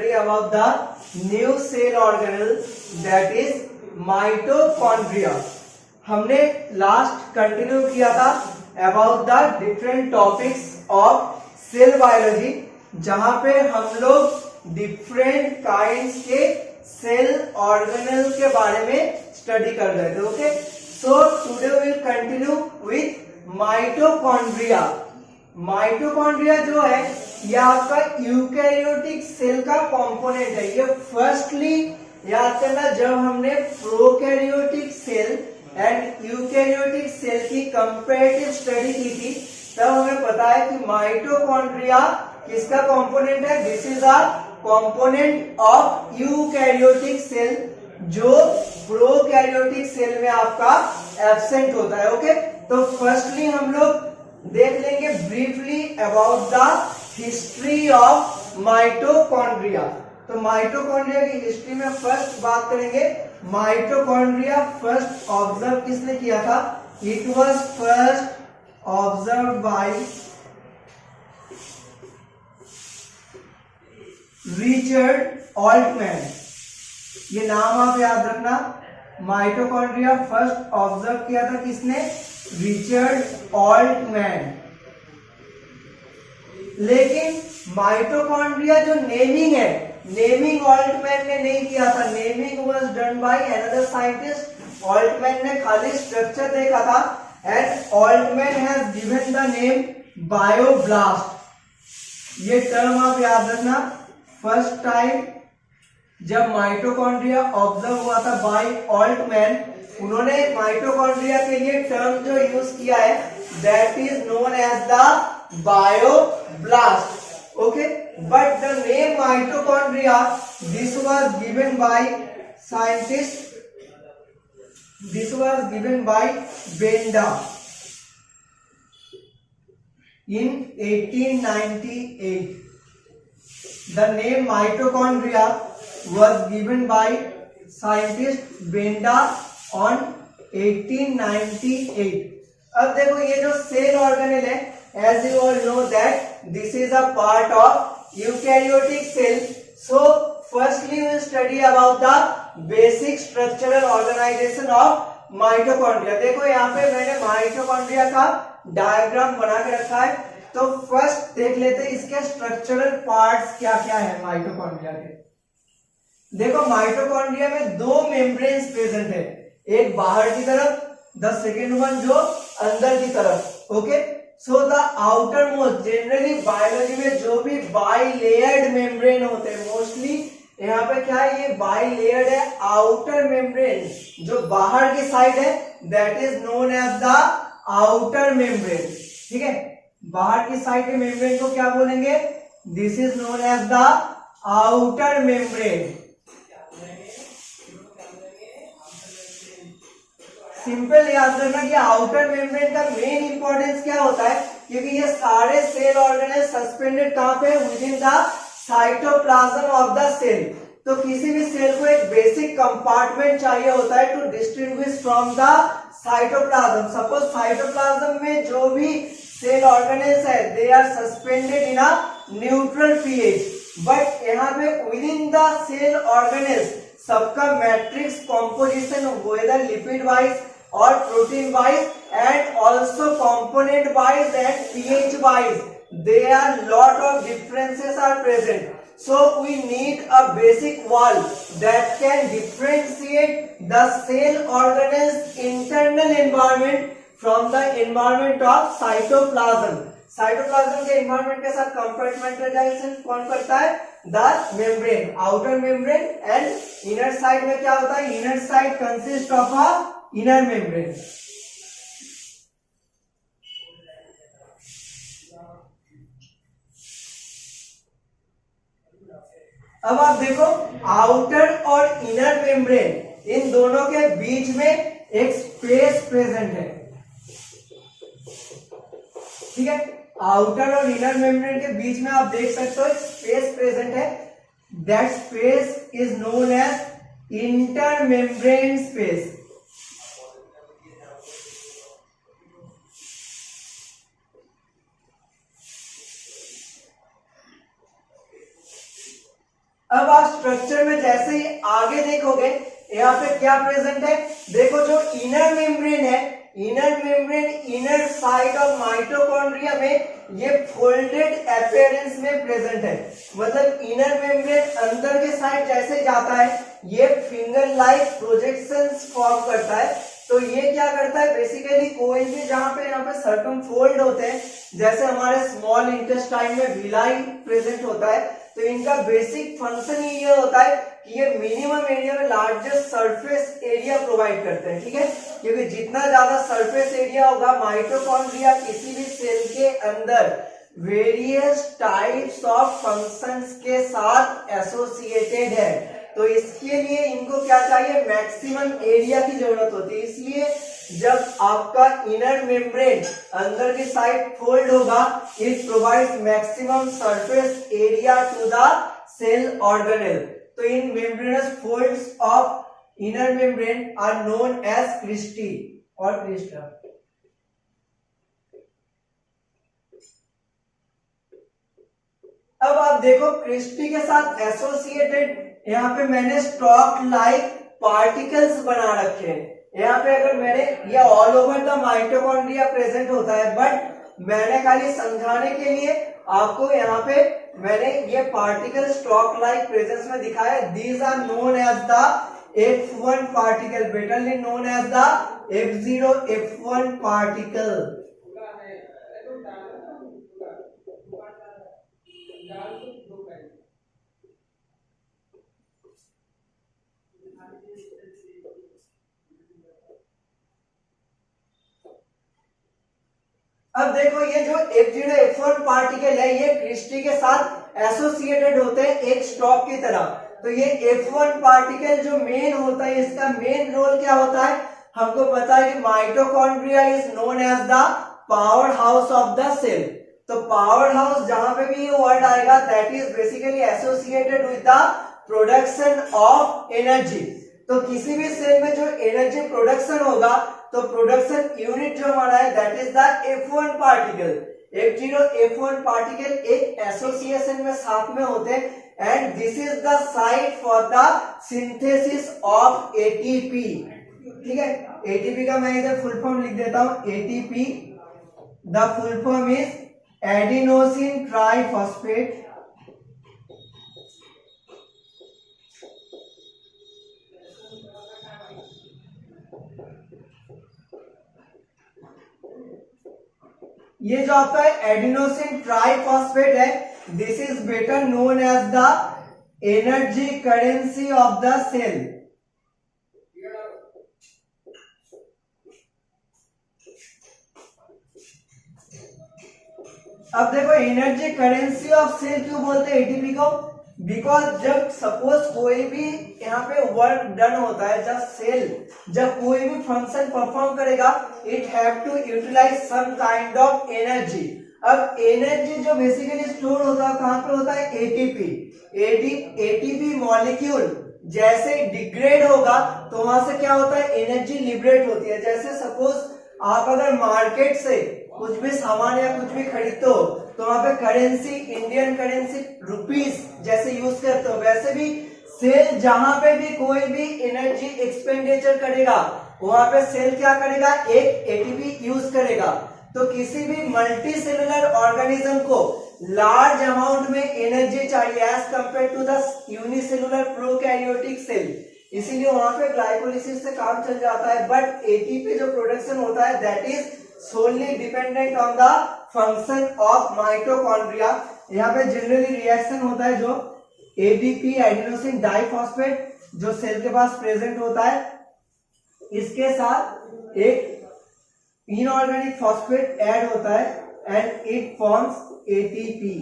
study about the new cell organelle that is mitochondria. हमने last continue किया था about the different topics of cell biology, जहां पे हम लोग डिफरेंट काइंड्स के सेल ऑर्गेनल के बारे में स्टडी कर रहे थे. Okay, so today will continue with mitochondria. Mitochondria जो है ये आपका यूकैरियोटिक सेल का कंपोनेंट है. ये फर्स्टली याद करना, जब हमने prokaryotic cell and eukaryotic cell की कंपैरेटिव स्टडी की थी, तब हमें पता है कि माइटोकॉन्ड्रिया किसका कंपोनेंट है. This is a component of eukaryotic cell, जो प्रोकैरियोटिक सेल में आपका एब्सेंट होता है. ओके, तो फर्स्टली हम लोग देख लेंगे briefly about the history of mitochondria. तो माइटोकॉन्ड्रिया की हिस्ट्री में फर्स्ट बात करेंगे. माइटोकॉन्ड्रिया फर्स्ट ऑब्जर्व किसने किया था? It was first observe by Richard Altman. ये नाम आप याद रखना. माइटोकॉन्ड्रिया फर्स्ट ऑब्जर्व किया था किसने? Richard Altmann. लेकिन माइटोकॉन्ड्रिया जो नेमिंग है, नेमिंग ऑल्टमैन ने नहीं किया था. Naming was done by another scientist. Altmann ने खाली स्ट्रक्चर देखा था and Altmann has given the name bioblast. ये टर्म आप याद रखना. फर्स्ट टाइम जब माइटोकॉन्ड्रिया ऑब्जर्व हुआ था बाय ऑल्टमैन, उन्होंने माइटोकॉन्ड्रिया के लिए टर्म जो यूज किया है that is known as the bioblast. Okay, but the name mitochondria this was given by scientist, this was given by Benda in 1898. The name mitochondria was given by scientist Benda on 1898. अब देखो ये जो cell organelle है, as you all know that this is a part of eukaryotic cell. So firstly we will study about the basic structural organization of mitochondria. देखो यहाँ पे मैंने mitochondria का डायग्राम बना के रखा है. तो फर्स्ट देख लेते हैं इसके स्ट्रक्चरल पार्ट्स क्या क्या है माइटोकॉन्ड्रिया के. देखो माइटोकॉन्ड्रिया में दो मेम्ब्रेन्स प्रेजेंट है, एक बाहर की तरफ, द सेकेंड वन जो अंदर की तरफ. Okay, so the outer most, generally biology में जो भी बाइलेयर्ड मेम्ब्रेन होते हैं, मोस्टली यहाँ पे क्या है, ये बाइलेयर्ड है. आउटर मेम्ब्रेन जो बाहर की साइड है that is known as the outer membrane. ठीक है, बाहर की साइड के मेम्ब्रेन को क्या बोलेंगे? This is known as the outer membrane. Simple याद रखना कि आउटर मेम्ब्रेन का मेन इंपॉर्टेंस क्या होता है, क्योंकि ये सारे सेल ऑर्गेनेल सस्पेंडेड कहां पे? Within the cytoplasm of the cell. तो किसी भी सेल को एक बेसिक कंपार्टमेंट चाहिए होता है to distinguish from the cytoplasm. Suppose cytoplasm में जो भी सेल ऑर्गेनेल्स है they are suspended in a neutral pH, but यहाँ पे within the cell organelles सबका matrix composition whether lipid wise और protein wise and also component wise and pH wise there are lot of differences are present. So we need a basic wall that can differentiate the cell organelles internal environment from the environment of cytoplasm. Cytoplasm के environment के साथ compartmentalisation कौन करता है? The membrane, outer membrane and inner side में क्या होता है? Inner side consists of a inner membrane. अब आप देखो आउटर और इनर मेम्ब्रेन, इन दोनों के बीच में एक स्पेस प्रेजेंट है. ठीक है, आउटर और इनर मेम्ब्रेन के बीच में आप देख सकते हो एक स्पेस प्रेजेंट है. That space is known as inter membrane space. अब आप स्ट्रक्चर में जैसे ही आगे देखोगे यहाँ पे क्या प्रेजेंट है, देखो जो इनर मेम्ब्रेन है, inner membrane inner side of mitochondria में ये फोल्डेड अपीयरेंस में प्रेजेंट है। मतलब इनर मेम्ब्रेन अंदर के साइड जैसे जाता है ये फिंगर लाइक प्रोजेक्शंस फॉर्म करता है। तो ये क्या करता है, बेसिकली कोई भी जहां पे यहाँ पे सर्कम फोल्ड होते हैं, जैसे हमारे स्मॉल इंटेस्टाइन में विलाई प्रेजेंट होता है, तो इनका बेसिक फंक्शन ही ये होता है कि ये मिनिमम एरिया में लार्जेस्ट सरफेस एरिया प्रोवाइड करते हैं। ठीक है, क्योंकि जितना ज्यादा सरफेस एरिया होगा माइटोकॉन्ड्रिया किसी भी सेल के अंदर वेरियस टाइप्स ऑफ फंक्शंस के साथ एसोसिएटेड है, तो इसके लिए इनको क्या चाहिए, मैक्सिमम एरिया की जरूरत होती है। इसलिए जब आपका इनर मेम्ब्रेन अंदर की साइड फोल्ड होगा, it provides maximum surface area to the cell organelle. तो इन membranous folds of inner membrane are known as cristae और क्रिस्टा। अब आप देखो क्रिस्टी के साथ एसोसिएटेड यहाँ पे मैंने स्टॉक लाइक पार्टिकल्स बना रखे हैं। यहाँ पे अगर मैंने ये all over the mitochondria present होता है, बट मैंने खाली समझाने के लिए आपको यहाँ पे मैंने ये पार्टिकल स्टॉक लाइक प्रेजेंस में दिखाया। These are known as the F1 particle, betterly known as the F0 F1 particle. अब देखो ये जो F0 F1 पार्टिकल है ये क्रिस्टी के साथ एसोसिएटेड होते हैं एक स्टॉक की तरह। तो ये F1 पार्टिकल जो मेन होता है, इसका मेन रोल क्या होता है, हमको पता है कि mitochondria is known as the power house of the cell. तो पावर हाउस जहां पे भी ये वर्ड आएगा that is basically associated with the production of energy. तो किसी भी सेल में जो एनर्जी प्रोडक्शन होगा तो प्रोडक्शन यूनिट जो हमारा है that is the F1 particle. F0 F1 particle एक एसोसिएशन में साथ में होते हैं and this is the site for the synthesis of ATP. ठीक है, एटीपी का मैं इधर फुल फॉर्म लिख देता हूं, ATP the full form is adenosine triphosphate. ये जो आपका एडिनोसिन ट्राइफॉस्फेट है, this is better known as the energy currency of the cell. अब देखो एनर्जी करेंसी ऑफ सेल क्यों बोलते हैं एटीपी को, बिकॉज जब सपोज कोई भी यहाँ पे वर्क डन होता है, जब कोई भी फंक्शन परफॉर्म करेगा it have to utilize some kind of energy. अब एनर्जी जो बेसिकली स्टोर होता है कहाँ पे होता है, एटीपी। एटीपी मॉलिक्यूल जैसे डिग्रेड होगा तो वहां से क्या होता है, एनर्जी लिबरेट होती है। जैसे सपोज आप अगर मार्केट से कुछ भी सामान या कुछ भी खरीदते हो तो वहां पे करेंसी, इंडियन करेंसी रुपीस जैसे यूज करते हो, वैसे भी सेल जहां पे भी कोई भी एनर्जी एक्सपेंडिचर करेगा वहां पे सेल क्या करेगा, एक एटीपी यूज करेगा। तो किसी भी मल्टी सेलुलर ऑर्गेनिज्म को लार्ज अमाउंट में एनर्जी चाहिए as compare to the unicellular prokaryotic cell, इसीलिए वहां पे ग्लाइकोलिसिस से काम चल जाता है। बट एटीपी जो प्रोडक्शन होता है that is solely dependent on the function of mitochondria। यहाँ पे जनरली रिएक्शन होता है जो एडीपी एडिनोसिन डाइफॉस्फेट जो सेल के पास प्रेजेंट होता है, इसके साथ एक इनऑर्गेनिक फॉस्फेट ऐड होता है एंड इट फॉर्म्स एटीपी।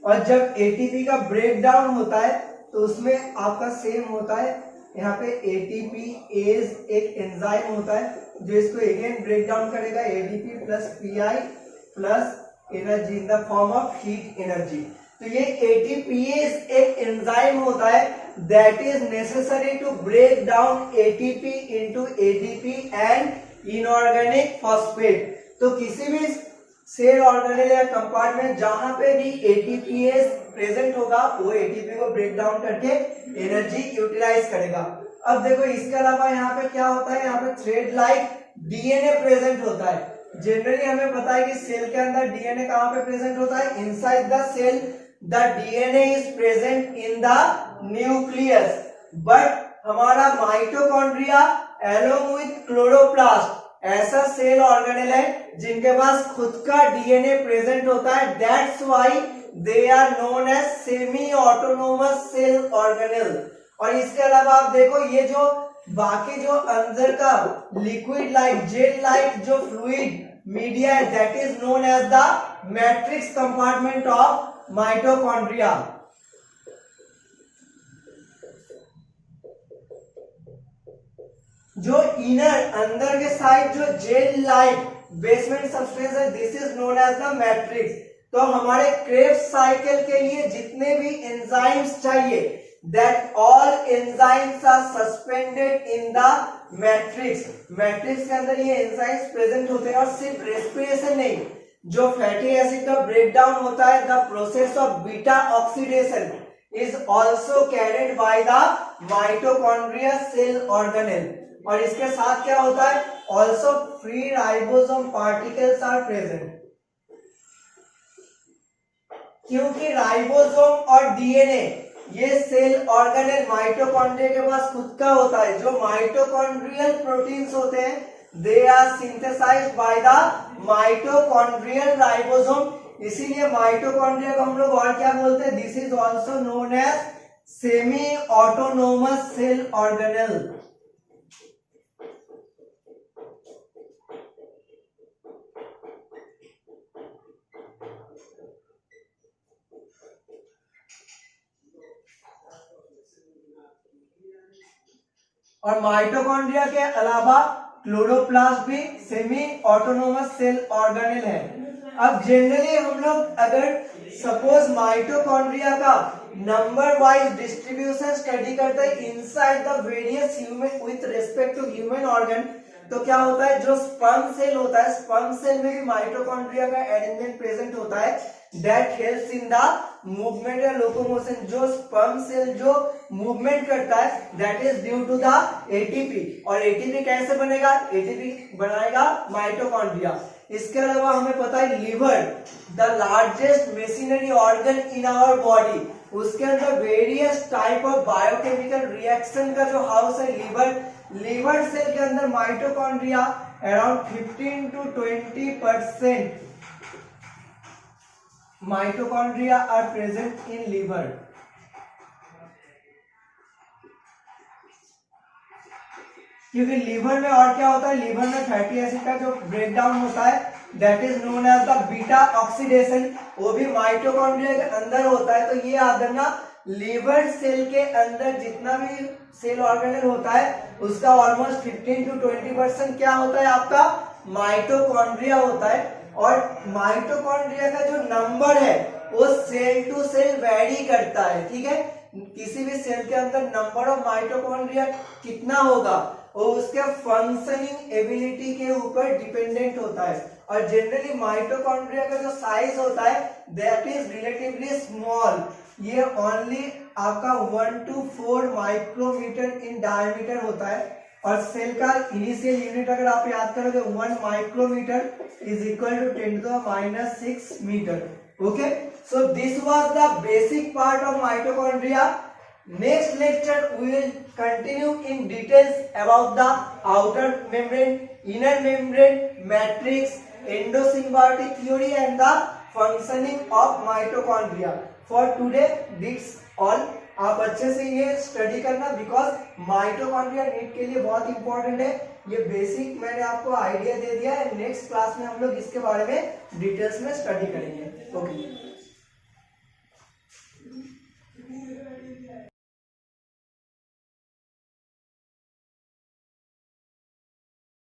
और जब एटीपी का ब्रेक डाउन होता है तो उसमें आपका सेम होता है, यहाँ पे एटीपी एज एक एंजाइम होता है जो इसको अगेन ब्रेक डाउन करेगा, ADP plus Pi plus energy in the form of heat energy. तो ये एटीपीएस एक एंजाइम होता है that is necessary to break down ATP into ADP and inorganic phosphate. तो किसी भी सेल ऑर्गेनेल या कंपार्टमेंट जहां पे भी एटीपीएस प्रेजेंट होगा वो एटीपी को ब्रेक डाउन करके एनर्जी यूटिलाइज करेगा। अब देखो इसके अलावा यहाँ पे क्या होता है, यहाँ पे थ्रेड लाइक डीएनए प्रेजेंट होता है। जनरली हमें पता है कि सेल के अंदर डीएनए कहाँ पे प्रेजेंट होता है, inside the cell the DNA is present in the nucleus, but हमारा माइटोकॉन्ड्रिया एलोंग विथ क्लोरोप्लास्ट ऐसा सेल ऑर्गेनेल है जिनके पास खुद का डीएनए प्रेजेंट होता है, that's why they are known as semi autonomous cell organelle. और इसके अलावा आप देखो ये जो बाकी जो अंदर का लिक्विड लाइक जेल लाइक जो फ्लूइड मीडिया है that is known as the matrix compartment of mitochondria. जो इनर अंदर के साइड जो जेल लाइक बेसमेंट सब्सटेंस है this is known as the matrix. तो हमारे क्रेब्स साइकिल के लिए जितने भी एंजाइम्स चाहिए that all enzymes are suspended in the matrix. Matrix के अंदर ये एंजाइम्स प्रेजेंट होते हैं और सिर्फ रेस्पिरेशन नहीं, जो फैटी एसिड का ब्रेक डाउन होता है the process of beta oxidation is also carried by the mitochondria cell organelle. और इसके साथ क्या होता है, also free ribosome particles are present. क्योंकि राइबोसोम और डीएनए ये सेल ऑर्गेनेल माइटोकॉन्ड्रिया के पास खुद का होता है। जो माइटोकॉन्ड्रियल प्रोटीन्स होते हैं they are synthesized by the mitochondrial ribosome. इसीलिए माइटोकॉन्ड्रिया को हम लोग और क्या बोलते हैं, this is also known as semi autonomous cell organelle. और माइटोकॉन्ड्रिया के अलावा क्लोरोप्लास्ट भी सेमी ऑटोनोमस सेल ऑर्गेनेल है। अब जनरली हम लोग अगर सपोज माइटोकॉन्ड्रिया का नंबर वाइज डिस्ट्रीब्यूशन स्टडी करते हैं inside the various human with respect to human organ, तो क्या होता है जो स्पर्म सेल होता है स्पर्म सेल में भी माइटोकॉन्ड्रिया का अरेंजमेंट प्रेजेंट होता है that helps in the movement या लोकोमोशन। जो स्पर्म सेल जो मूवमेंट करता है that is due to the ATP. और एटीपी कैसे बनेगा, एटीपी बनाएगा माइटोकॉन्ड्रिया। इसके अलावा हमें पता है liver the largest machinery organ in our body, उसके अंदर various type of biochemical reaction का जो हाउस है लीवर सेल के अंदर mitochondria around 15 to 20% mitochondria are present in liver. क्योंकि लीवर में और क्या होता है, लीवर में फैटी एसिड का जो ब्रेक डाउन होता है that is known as the beta oxidation, वो भी माइटोकॉन्ड्रिया के अंदर होता है। तो ये याद रखना लीवर सेल के अंदर जितना भी सेल ऑर्गेनेल होता है उसका ऑलमोस्ट 15 to 20% क्या होता है आपका माइटोकॉन्ड्रिया होता है। और माइटोकॉन्ड्रिया का जो नंबर है वो सेल टू सेल वेरी करता है, ठीक है। किसी भी सेल के अंदर नंबर ऑफ माइटोकॉन्ड्रिया कितना होगा वो उसके फंक्शनिंग एबिलिटी के ऊपर डिपेंडेंट होता है। और जनरली माइटोकॉन्ड्रिया का जो साइज होता है दैट इज रिलेटिवली स्मॉल, ये ओनली आपका 1 to 4 माइक्रोमीटर इन डायमीटर होता है। और सेल का इनिशियल यूनिट अगर आप याद करोगे 1 micrometre is equal to 10⁻⁶ metre. Okay, so this was the basic part of mitochondria. Next lecture we will continue in details about the outer membrane, inner membrane, matrix, endosymbiotic theory and the functioning of mitochondria. For today this all. आप अच्छे से ये study करना because mitochondria NEET के लिए बहुत important है। ये बेसिक मैंने आपको आइडिया दे दिया है, नेक्स्ट क्लास में हम लोग इसके बारे में डिटेल्स में स्टडी करेंगे। ओके।